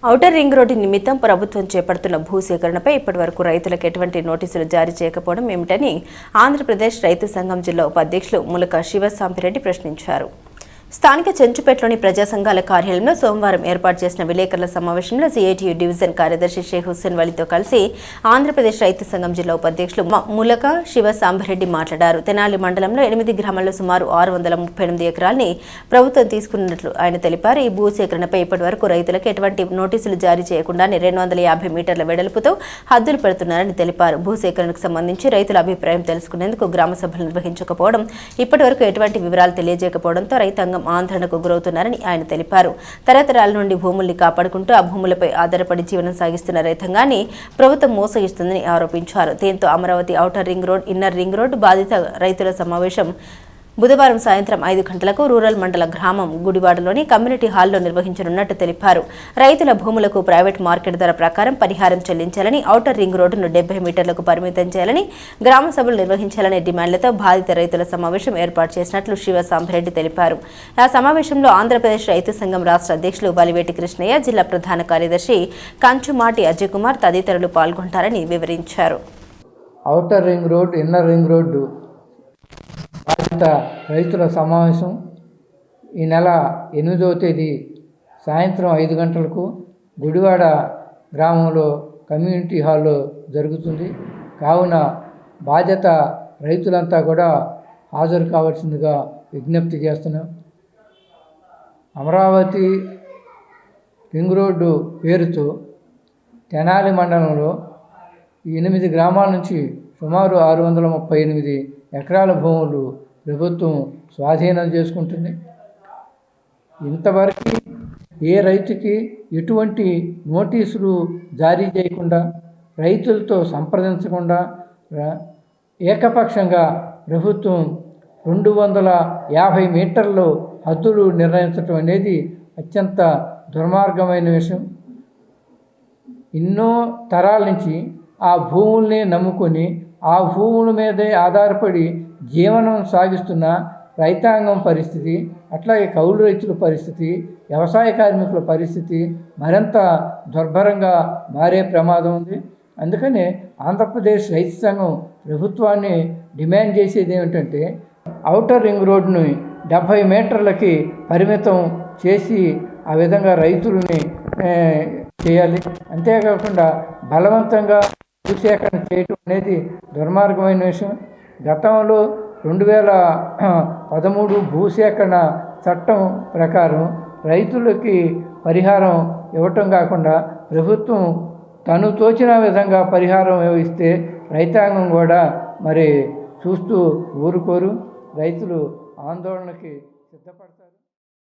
Outer ring road నిమిత్తం ప్రభుత్వం చేపడుతున్న భూసేకరణపై ఇప్పటివరకు రైతులకు ఎటువంటి నోటీసులు జారీ చేయకపోవడం ఏమిటని ఆంధ్రప్రదేశ్ రైతు సంఘం జిల్లా ఉపాధ్యక్షులు ములక శివసాంపిరెడ్డి ప్రశ్నించారు. స్థానిక చెంచుపేటలోని ప్రజా సంఘాల కార్యాలయంలో సోమవారం ఏర్పాటు చేసిన విలేకరుల సమావేశంలో సిఐటియు డివిజన్ కార్యదర్శి షేక్ హుస్సేన్ వలితో కలిసి ఆంధ్రప్రదేశ్ రైతు సంఘం జిల్లా ఉపాధ్యక్షులు ములక శివసాంబరెడ్డి మాట్లాడారు. తెనాలి మండలంలో 8 గ్రామాల్లో సుమారు 638 ఎకరాల్ని ప్రభుత్వం తీసుకున్నట్లు ఆయన తెలిపారు. ఈ భూసేకరణపై ఇప్పటివరకు రైతులకు ఎటువంటి నోటీసులు జారీ చేయకుండానే 250 మీటర్ల వెడల్పుతో హద్దులు పెడుతున్నారని తెలిపారు. భూసేకరణకు సంబంధించి రైతుల అభిప్రాయం తెలుసుకునేందుకు గ్రామ సభలు నిర్వహించకపోవడం, ఇప్పటివరకు ఎటువంటి వివరాలు తెలియజేయకపోవడంతో రైతాంగం ఆందోళనకు గురవుతున్నారని ఆయన తెలిపారు. తరతరాల నుండి భూముల్ని కాపాడుకుంటూ ఆ భూములపై ఆధారపడి జీవనం సాగిస్తున్న రైతాంగాన్ని ప్రభుత్వం మోసగిస్తుందని ఆరోపించారు. దీంతో Amaravati outer ring road, inner ring road బాధిత రైతుల సమావేశం బుధవారం సాయంత్రం 5 గంటలకు రూరల్ మండల గ్రామం గుడివాడలోని కమ్యూనిటీ హాల్లో నిర్వహించనున్నట్టు తెలిపారు. రైతుల భూములకు ప్రైవేట్ మార్కెట్ ధర ప్రకారం పరిహారం చెల్లించాలని, ఔటర్ రింగ్ రోడ్డును 70 మీటర్లకు పరిమితం చేయాలని, గ్రామ సభలు నిర్వహించాలనే డిమాండ్లతో బాధిత రైతుల సమావేశం ఏర్పాటు చేసినట్లు శివసాంబరెడ్డి తెలిపారు. ఆ సమావేశంలో ఆంధ్రప్రదేశ్ రైతు సంఘం రాష్ట్ర అధ్యక్షులు బలివేటి కృష్ణయ్య, జిల్లా ప్రధాన కార్యదర్శి కంచుమాటి అజయ్ కుమార్ తదితరులు పాల్గొంటారని వివరించారు. Outer ring road, inner ring road బాధిత రైతుల సమావేశం ఈ నెల 8వ తేదీ సాయంత్రం 5 గంటలకు గుడివాడ గ్రామంలో కమ్యూనిటీ హాల్లో జరుగుతుంది. కావున బాధిత రైతులంతా కూడా హాజరు కావాల్సిందిగా విజ్ఞప్తి చేస్తున్నాం. అమరావతి రింగ్ రోడ్డు పేరుతో తెనాలి మండలంలో 8 గ్రామాల నుంచి సుమారు 638 ఎకరాల భూములు ప్రభుత్వం స్వాధీనం చేసుకుంటుంది. ఇంతవరకు ఏ రైతుకి ఎటువంటి నోటీసులు జారీ చేయకుండా, రైతులతో సంప్రదించకుండా ఏకపక్షంగా ప్రభుత్వం 250 మీటర్లు హద్దులు నిర్ణయించడం అనేది అత్యంత దుర్మార్గమైన విషయం. ఎన్నో తరాల నుంచి ఆ భూముల్ని నమ్ముకొని ఆ భూముల మీదే ఆధారపడి జీవనం సాగిస్తున్న రైతాంగం పరిస్థితి, అట్లాగే కౌలు రైతుల పరిస్థితి, వ్యవసాయ కార్మికుల పరిస్థితి మరింత దుర్భరంగా మారే ప్రమాదం ఉంది. అందుకనే ఆంధ్రప్రదేశ్ రైతు సంఘం ప్రభుత్వాన్ని డిమాండ్ చేసేది ఏమిటంటే, ఔటర్ రింగ్ రోడ్డుని 70 మీటర్లకి పరిమితం చేసి ఆ విధంగా రైతులని చేయాలి. అంతేకాకుండా బలవంతంగా భూసేకరణ చేయటం అనేది దుర్మార్గమైన విషయం. గతంలో 2013 భూసేకరణ చట్టం ప్రకారం రైతులకి పరిహారం ఇవ్వటం కాకుండా ప్రభుత్వం తను తోచిన విధంగా పరిహారం ఇస్తే రైతాంగం కూడా మరి చూస్తూ ఊరుకోరు, రైతులు ఆందోళనకి సిద్ధపడతారు.